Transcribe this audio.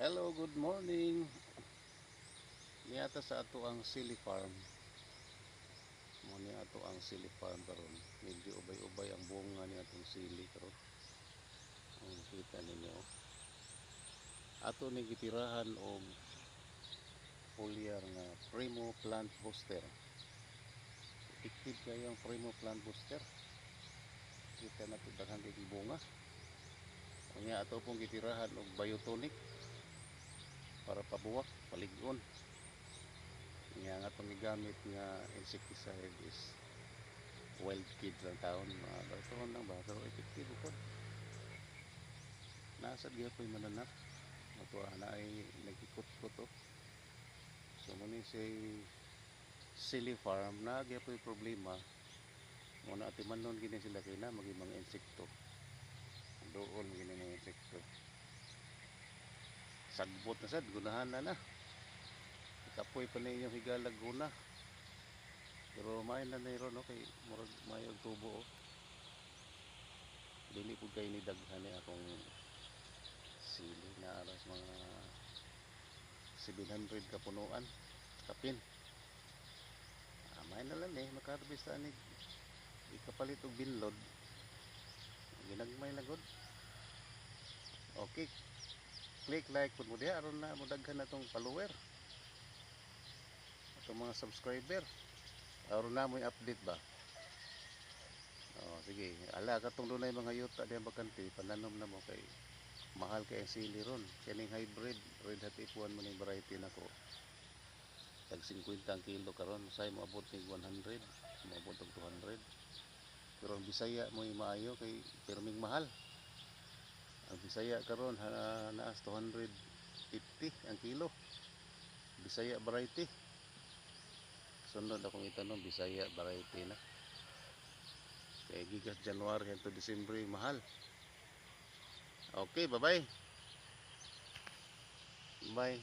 Hello, good morning. Niata sa ato ang sili farm. Muna ato ang sili farm karon. Medyo ubay-ubay ang bunga ni atong sili karon. Ang kita ninyo. Ato ni gitirahan og foliar nga Primo Plant Booster. Effective kayo ang Primo Plant Booster. Kita na ito daghang kay bunga. Unya ato pong gitirahan og biotonic para pabuwak, paligon. Nga nga itong gamit nga insecticide is wild kid lang taon, mga bartoon lang ba, pero effective po. Nasa diya po'y mananap ito na ay nagkikot ko to. So muna si silly farm na diya po'y problema muna ati manon gini sila kay na maging mga insekto doon gini mga insekto sagbot na sad gunahan na kapoy pa na inyong higalag guna. Pero may na mayroon no kay murag may og tubo oh. Dili pud kay ni daghan ni akong sili na aras mga 700 ka punuan kapin. May na lang makarbista ni ikapalit og binlod. Ginagmay na gud. Okay. Click like pud mo diha aron na mo daghan natong follower. Atong mga subscriber. Aron na mo update ba. Sige, ala katong dunay mga yuta diyan bakante pananom na mo kay mahal kay ang sili ron. Kining hybrid red hat ipuan mo ning variety nako. Tag 50 ang kilo karon say mo abot ning 100, moabot og 200. Pero ang Bisaya mo maayo kay perming mahal. Ang Bisaya karon naas 250 ang kilo. Bisaya variety. Sunod akong itanong Bisaya variety na. Kaya gigas January hangtod Disyembre mahal. Okay, bye-bye. Bye.